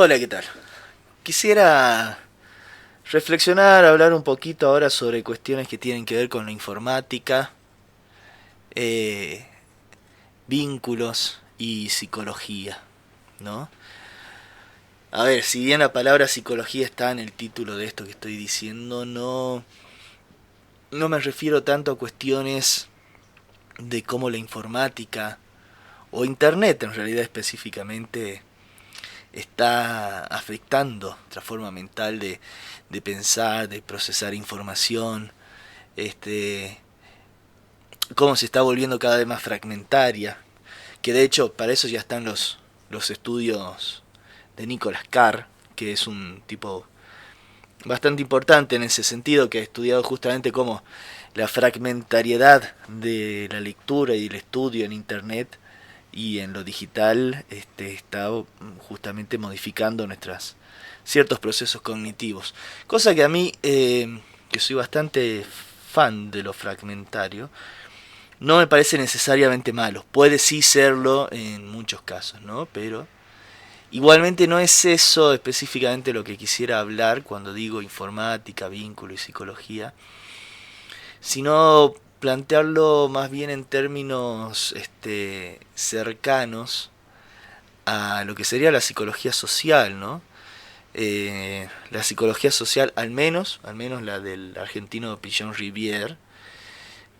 Hola, ¿qué tal? Quisiera reflexionar, hablar un poquito ahora sobre cuestiones que tienen que ver con la informática, eh, vínculos y psicología, ¿no? A ver, si bien la palabra psicología está en el título de esto que estoy diciendo, no me refiero tanto a cuestiones de cómo la informática o internet en realidad específicamente está afectando nuestra forma mental de pensar, de procesar información, este, cómo se está volviendo cada vez más fragmentaria, que de hecho para eso ya están los estudios de Nicholas Carr, que es un tipo bastante importante en ese sentido, que ha estudiado justamente cómo la fragmentariedad de la lectura y el estudio en Internet y en lo digital está justamente modificando nuestras ciertos procesos cognitivos. Cosa que a mí, que soy bastante fan de lo fragmentario, no me parece necesariamente malo. Puede sí serlo en muchos casos, ¿no? Pero igualmente no es eso específicamente lo que quisiera hablar cuando digo informática, vínculo y psicología, sino plantearlo más bien en términos cercanos a lo que sería la psicología social, ¿no? La psicología social, al menos la del argentino Pichon Rivière,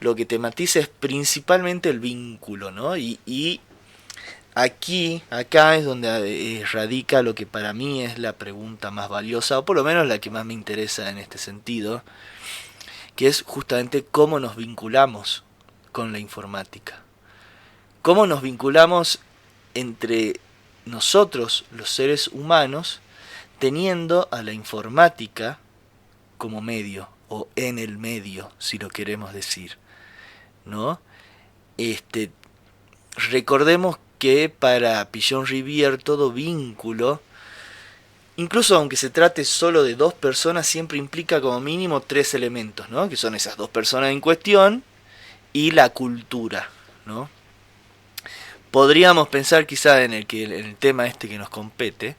lo que tematiza es principalmente el vínculo, ¿no? Y acá es donde radica lo que para mí es la pregunta más valiosa, o por lo menos la que más me interesa en este sentido, que es justamente cómo nos vinculamos con la informática. Cómo nos vinculamos entre nosotros, los seres humanos, teniendo a la informática como medio, o en el medio, si lo queremos decir, ¿no? Este, Recordemos que para Pichon Rivière todo vínculo, incluso aunque se trate solo de dos personas, siempre implica como mínimo tres elementos, ¿no? Que son esas dos personas en cuestión y la cultura, ¿no? Podríamos pensar quizá en el tema este que nos compete,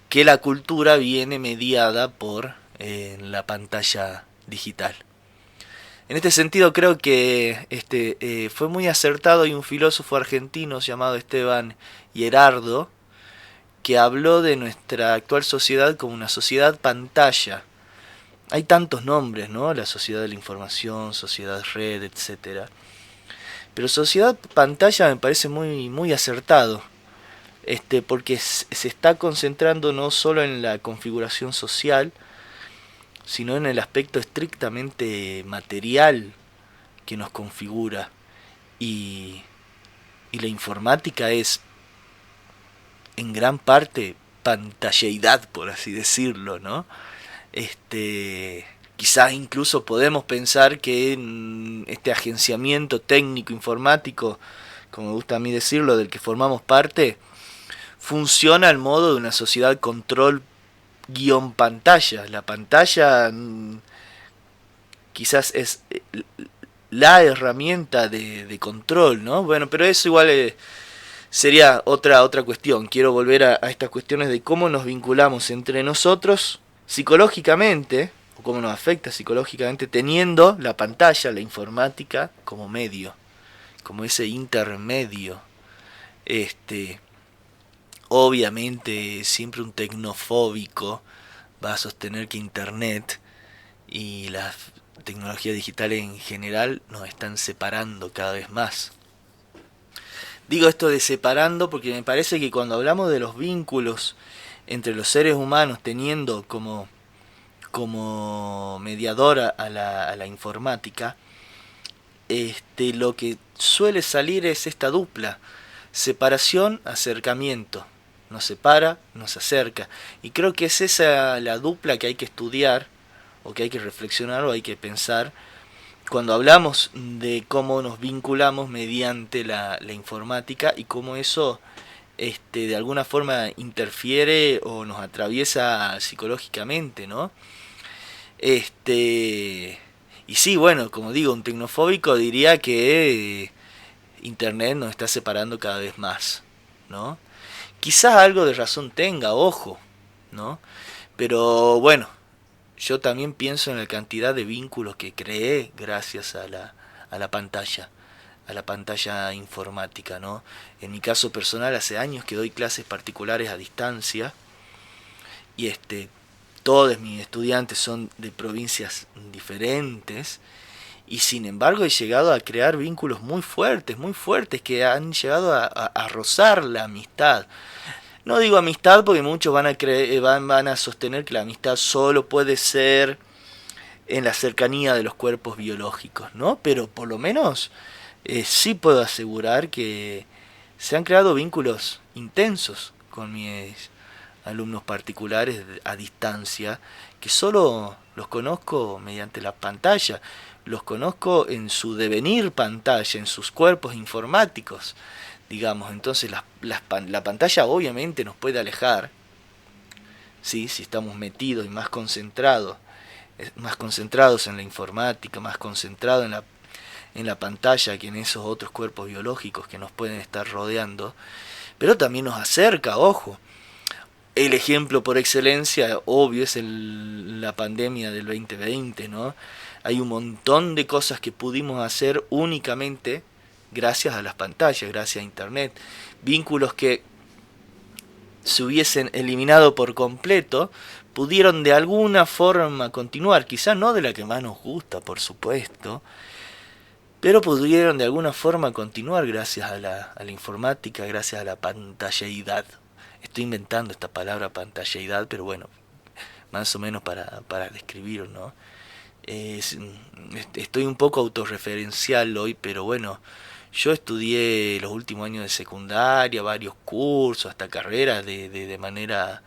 que la cultura viene mediada por la pantalla digital. En este sentido creo que fue muy acertado. Hay un filósofo argentino llamado Esteban Gerardo que habló de nuestra actual sociedad como una sociedad pantalla. Hay tantos nombres, ¿no? La sociedad de la información, sociedad red, etcétera. Pero sociedad pantalla me parece muy acertado, porque se está concentrando no solo en la configuración social, sino en el aspecto estrictamente material que nos configura. Y, y la informática es en gran parte pantalleidad, por así decirlo, ¿no? Quizás incluso podemos pensar que en este agenciamiento técnico informático, como me gusta a mí decirlo, del que formamos parte, funciona al modo de una sociedad control guión pantalla. La pantalla quizás es la herramienta de control, ¿no? Bueno, pero eso igual sería otra cuestión. Quiero volver a estas cuestiones de cómo nos vinculamos entre nosotros psicológicamente, o cómo nos afecta psicológicamente, teniendo la pantalla, la informática, como medio, como ese intermedio. Este, Obviamente, siempre un tecnofóbico va a sostener que Internet y las tecnologías digitales en general nos están separando cada vez más. Digo esto de separando porque me parece que cuando hablamos de los vínculos entre los seres humanos teniendo como mediadora a la informática, lo que suele salir es esta dupla, separación, acercamiento. Nos separa, nos acerca. Y creo que es esa la dupla que hay que estudiar, o que hay que reflexionar, o hay que pensar, cuando hablamos de cómo nos vinculamos mediante la informática y cómo eso de alguna forma interfiere o nos atraviesa psicológicamente, ¿no? Y sí, bueno, como digo, un tecnofóbico diría que Internet nos está separando cada vez más, ¿no? Quizás algo de razón tenga, ojo, ¿no? Pero bueno, yo también pienso en la cantidad de vínculos que creé gracias a la pantalla informática, ¿no? En mi caso personal, hace años que doy clases particulares a distancia y todos mis estudiantes son de provincias diferentes y sin embargo he llegado a crear vínculos muy fuertes que han llegado a rozar la amistad. No digo amistad porque muchos van a creer, van a sostener que la amistad solo puede ser en la cercanía de los cuerpos biológicos, ¿no? Pero por lo menos sí puedo asegurar que se han creado vínculos intensos con mis alumnos particulares a distancia, que solo los conozco mediante la pantalla, los conozco en su devenir pantalla, en sus cuerpos informáticos, digamos. Entonces la pantalla obviamente nos puede alejar, ¿sí? Si estamos metidos y más concentrados en la informática, más concentrados en la pantalla que en esos otros cuerpos biológicos que nos pueden estar rodeando, pero también nos acerca, ojo. El ejemplo por excelencia, obvio, es la pandemia del 2020, ¿no? Hay un montón de cosas que pudimos hacer únicamente gracias a las pantallas, gracias a Internet. Vínculos que se hubiesen eliminado por completo, pudieron de alguna forma continuar, quizá no de la que más nos gusta, por supuesto, pero pudieron de alguna forma continuar gracias a la informática, gracias a la pantalleidad. Estoy inventando esta palabra pantalleidad, pero bueno, más o menos para describir, ¿no? Estoy un poco autorreferencial hoy, pero bueno, yo estudié los últimos años de secundaria, varios cursos, hasta carreras de manera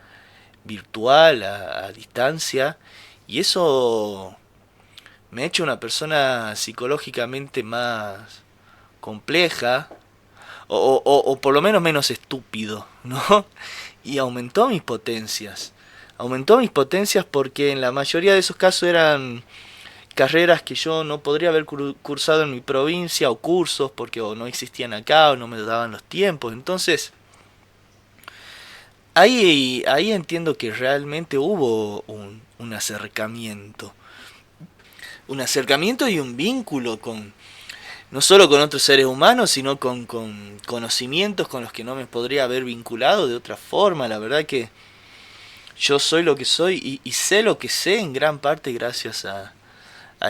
virtual, a distancia, y eso me ha hecho una persona psicológicamente más compleja, o por lo menos menos estúpido, ¿no? Y aumentó mis potencias porque en la mayoría de esos casos eran carreras que yo no podría haber cursado en mi provincia o cursos porque o no existían acá o no me daban los tiempos. Entonces, ahí entiendo que realmente hubo un acercamiento y un vínculo con no solo con otros seres humanos, sino con conocimientos con los que no me podría haber vinculado de otra forma. La verdad que yo soy lo que soy y sé lo que sé en gran parte gracias a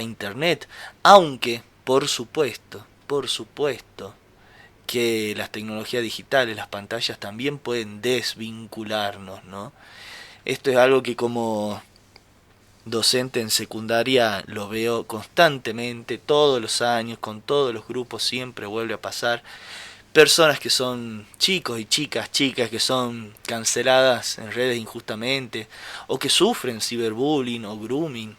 Internet. Aunque, por supuesto, que las tecnologías digitales, las pantallas también pueden desvincularnos, ¿no? Esto es algo que como docente en secundaria lo veo constantemente, todos los años, con todos los grupos siempre vuelve a pasar. Personas que son chicos y chicas que son canceladas en redes injustamente, o que sufren ciberbullying o grooming.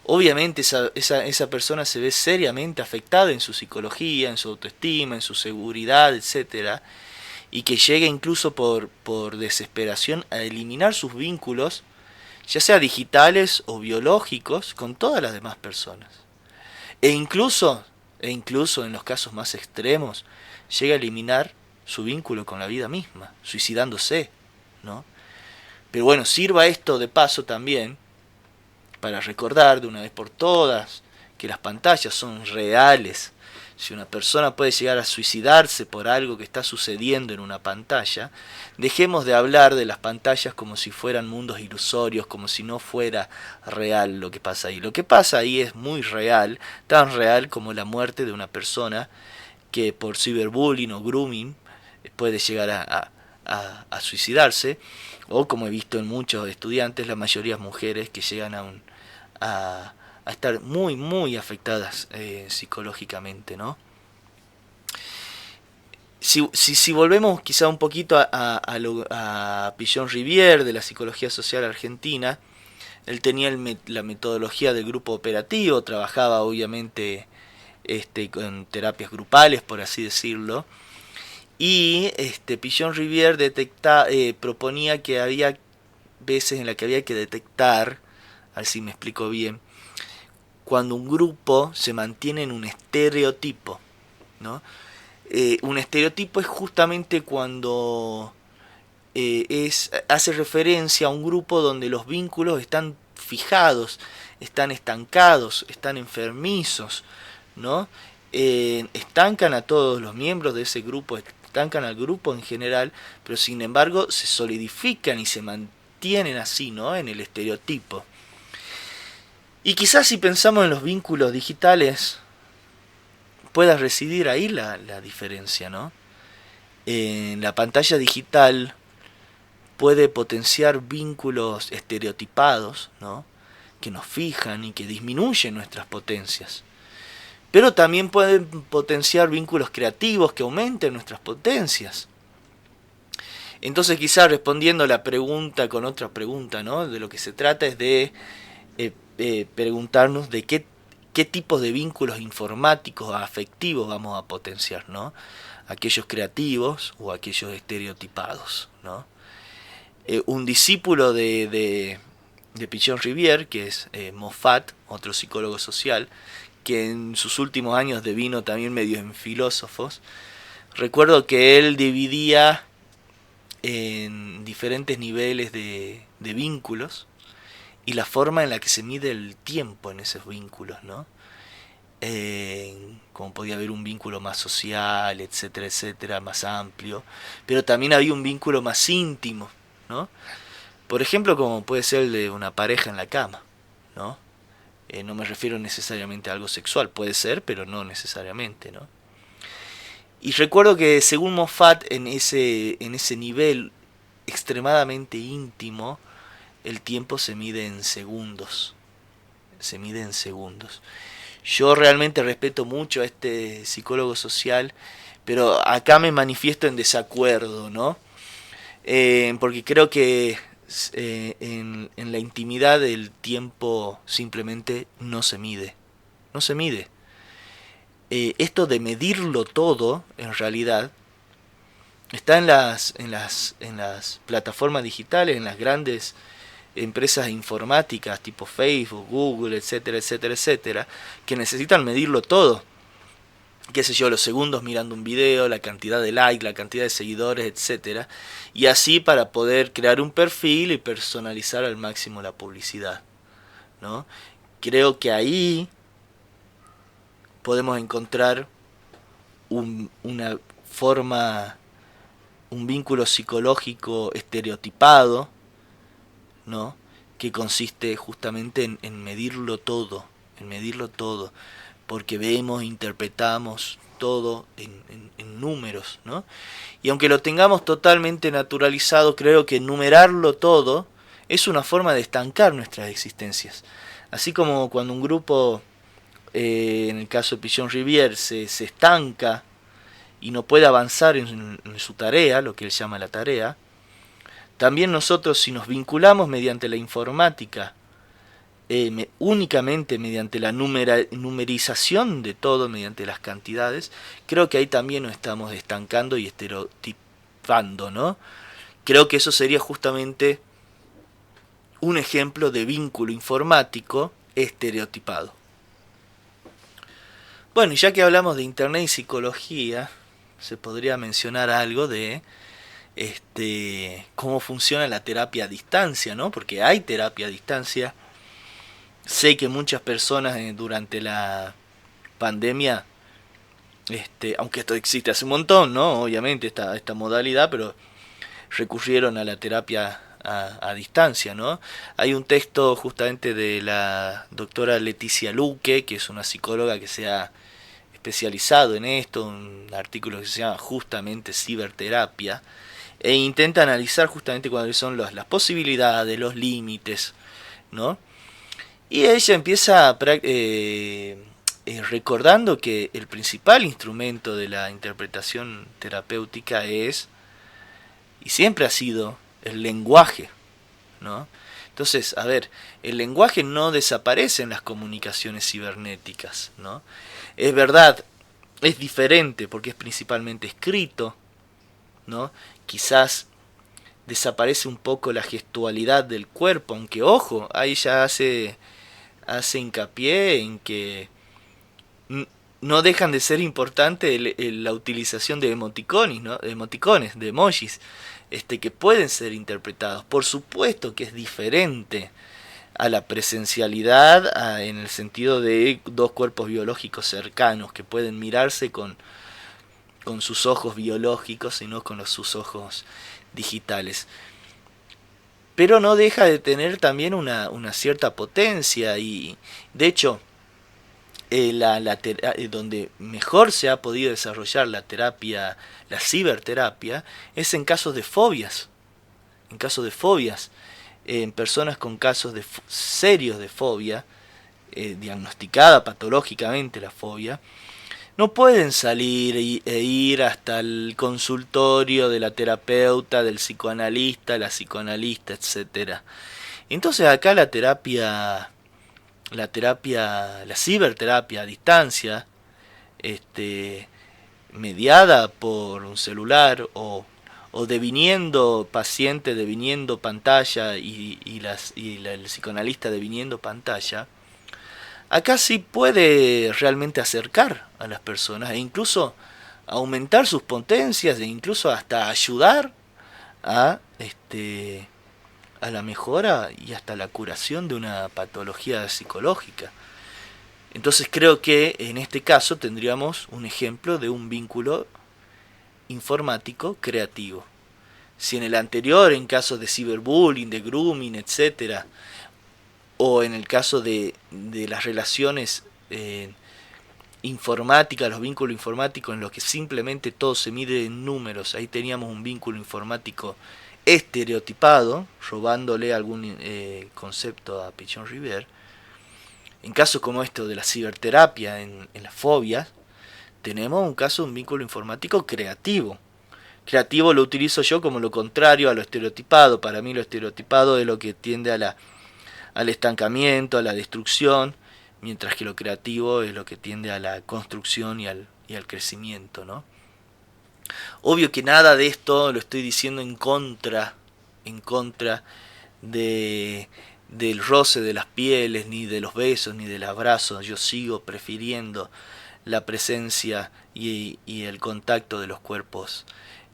Obviamente esa persona se ve seriamente afectada en su psicología, en su autoestima, en su seguridad, etcétera, y que llega incluso por desesperación a eliminar sus vínculos, ya sea digitales o biológicos, con todas las demás personas. E incluso, en los casos más extremos, llega a eliminar su vínculo con la vida misma, suicidándose, ¿no? Pero bueno, sirva esto de paso también para recordar de una vez por todas que las pantallas son reales. Si una persona puede llegar a suicidarse por algo que está sucediendo en una pantalla, dejemos de hablar de las pantallas como si fueran mundos ilusorios, como si no fuera real lo que pasa ahí. Lo que pasa ahí es muy real, tan real como la muerte de una persona que por ciberbullying o grooming puede llegar a suicidarse, o como he visto en muchos estudiantes, la mayoría mujeres que llegan a estar muy afectadas psicológicamente, ¿no? Si volvemos quizá un poquito a Pichon Rivière de la psicología social argentina, él tenía la metodología del grupo operativo, trabajaba obviamente con terapias grupales, por así decirlo, y Pichon Rivière proponía que había veces en las que había que detectar, a ver si me explico bien, cuando un grupo se mantiene en un estereotipo, ¿no? Un estereotipo es justamente cuando hace referencia a un grupo donde los vínculos están fijados, están estancados, están enfermizos, ¿no? Estancan a todos los miembros de ese grupo, estancan al grupo en general, pero sin embargo se solidifican y se mantienen así, ¿no? En el estereotipo. Y quizás si pensamos en los vínculos digitales, pueda residir ahí la diferencia, ¿no? En la pantalla digital puede potenciar vínculos estereotipados, ¿no? Que nos fijan y que disminuyen nuestras potencias. Pero también pueden potenciar vínculos creativos que aumenten nuestras potencias. Entonces quizás respondiendo a la pregunta con otra pregunta, ¿no? De lo que se trata es de preguntarnos de qué tipos de vínculos informáticos o afectivos vamos a potenciar, ¿no? Aquellos creativos o aquellos estereotipados, ¿no? Un discípulo de Pichon-Rivière, que es Moffat, otro psicólogo social, que en sus últimos años devino también medio en filósofos, recuerdo que él dividía en diferentes niveles de vínculos y la forma en la que se mide el tiempo en esos vínculos, ¿no? Como podía haber un vínculo más social, etcétera, etcétera, más amplio, pero también había un vínculo más íntimo, ¿no? Por ejemplo, como puede ser el de una pareja en la cama, ¿no? No me refiero necesariamente a algo sexual, puede ser, pero no necesariamente, ¿no? Y recuerdo que según Moffat, en ese nivel extremadamente íntimo, el tiempo se mide en segundos. Se mide en segundos. Yo realmente respeto mucho a este psicólogo social, pero acá me manifiesto en desacuerdo, ¿no? Porque creo que en la intimidad el tiempo simplemente no se mide. No se mide. Esto de medirlo todo, en realidad, está en las plataformas digitales, en las grandes empresas informáticas tipo Facebook, Google, etcétera, etcétera, etcétera, que necesitan medirlo todo. Qué sé yo, los segundos mirando un video, la cantidad de likes, la cantidad de seguidores, etcétera, y así para poder crear un perfil y personalizar al máximo la publicidad, ¿no? Creo que ahí podemos encontrar una forma, un vínculo psicológico estereotipado, ¿no? Que consiste justamente en medirlo todo, porque vemos, interpretamos todo en números, ¿no? Y aunque lo tengamos totalmente naturalizado, creo que numerarlo todo es una forma de estancar nuestras existencias. Así como cuando un grupo, en el caso de Pichon-Rivière, se estanca y no puede avanzar en su tarea, lo que él llama la tarea, también nosotros, si nos vinculamos mediante la informática, únicamente mediante la numerización de todo, mediante las cantidades, creo que ahí también nos estamos estancando y estereotipando, ¿no? Creo que eso sería justamente un ejemplo de vínculo informático estereotipado. Bueno, y ya que hablamos de Internet y psicología, se podría mencionar algo de cómo funciona la terapia a distancia, ¿no? Porque hay terapia a distancia. Sé que muchas personas durante la pandemia, aunque esto existe hace un montón, ¿no? Obviamente esta modalidad, pero recurrieron a la terapia a distancia, ¿no? Hay un texto justamente de la doctora Leticia Luque, que es una psicóloga que se ha especializado en esto, un artículo que se llama justamente Ciberterapia, e intenta analizar justamente cuáles son las posibilidades, los límites, ¿no? Y ella empieza recordando que el principal instrumento de la interpretación terapéutica es, y siempre ha sido, el lenguaje, ¿no? Entonces, a ver, el lenguaje no desaparece en las comunicaciones cibernéticas, ¿no? Es verdad, es diferente porque es principalmente escrito, ¿no? Quizás desaparece un poco la gestualidad del cuerpo, aunque ojo, ahí ya hace hincapié en que no dejan de ser importante la utilización de emoticones, ¿no? De emoticones, de emojis. que pueden ser interpretados. Por supuesto que es diferente a la presencialidad en el sentido de dos cuerpos biológicos cercanos que pueden mirarse con sus ojos biológicos y no con sus ojos digitales. Pero no deja de tener también una cierta potencia y de hecho donde mejor se ha podido desarrollar la terapia, la ciberterapia, es en casos de fobias. En casos de fobias, en personas con casos serios de fobia, diagnosticada patológicamente la fobia, no pueden salir e ir hasta el consultorio de la terapeuta, del psicoanalista, la psicoanalista, etcétera. Entonces acá la ciberterapia a distancia, mediada por un celular o deviniendo paciente, deviniendo pantalla el psicoanalista deviniendo pantalla, acá sí puede realmente acercar a las personas e incluso aumentar sus potencias e incluso hasta ayudar a a la mejora y hasta la curación de una patología psicológica. Entonces creo que en este caso tendríamos un ejemplo de un vínculo informático creativo. Si en el anterior, en casos de ciberbullying, de grooming, etcétera, o en el caso de las relaciones informáticas, los vínculos informáticos en los que simplemente todo se mide en números, ahí teníamos un vínculo informático estereotipado, robándole algún concepto a Pichon Rivière. En casos como esto de la ciberterapia en las fobias, tenemos un caso de un vínculo informático creativo. Creativo lo utilizo yo como lo contrario a lo estereotipado. Para mí lo estereotipado es lo que tiende al estancamiento, a la destrucción, mientras que lo creativo es lo que tiende a la construcción y al crecimiento, ¿no? Obvio que nada de esto lo estoy diciendo en contra del roce de las pieles, ni de los besos, ni del abrazo. Yo sigo prefiriendo la presencia y el contacto de los cuerpos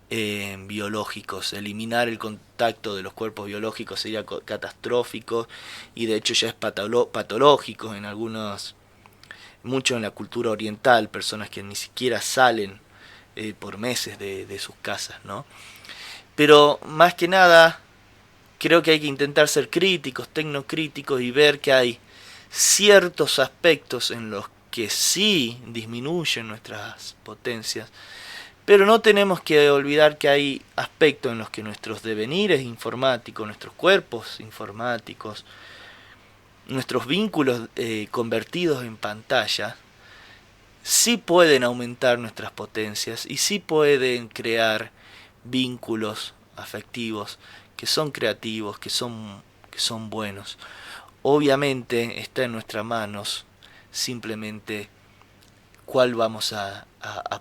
biológicos. Eliminar el contacto de los cuerpos biológicos sería catastrófico y de hecho ya es patológico en mucho en la cultura oriental, personas que ni siquiera salen por meses de sus casas, ¿no? Pero más que nada creo que hay que intentar ser críticos, tecnocríticos y ver que hay ciertos aspectos en los que sí disminuyen nuestras potencias, pero no tenemos que olvidar que hay aspectos en los que nuestros devenires informáticos, nuestros cuerpos informáticos, nuestros vínculos convertidos en pantalla, sí pueden aumentar nuestras potencias y sí pueden crear vínculos afectivos que son creativos, que son buenos. Obviamente está en nuestras manos simplemente cuál vamos a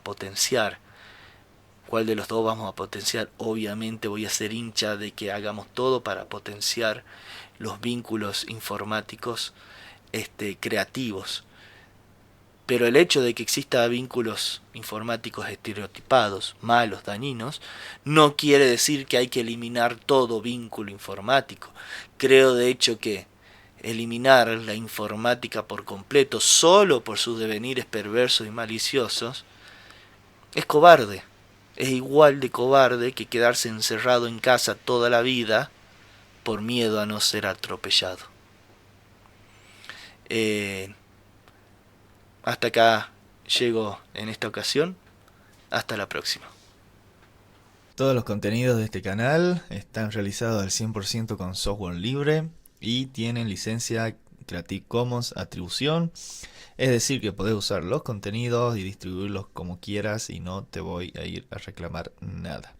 potenciar, cuál de los dos vamos a potenciar. Obviamente voy a ser hincha de que hagamos todo para potenciar los vínculos informáticos creativos. Pero el hecho de que exista vínculos informáticos estereotipados, malos, dañinos, no quiere decir que hay que eliminar todo vínculo informático. Creo de hecho que eliminar la informática por completo solo por sus devenires perversos y maliciosos es cobarde. Es igual de cobarde que quedarse encerrado en casa toda la vida por miedo a no ser atropellado. Hasta acá llego en esta ocasión. Hasta la próxima. Todos los contenidos de este canal están realizados al 100% con software libre y tienen licencia Creative Commons atribución. Es decir, que podés usar los contenidos y distribuirlos como quieras y no te voy a ir a reclamar nada.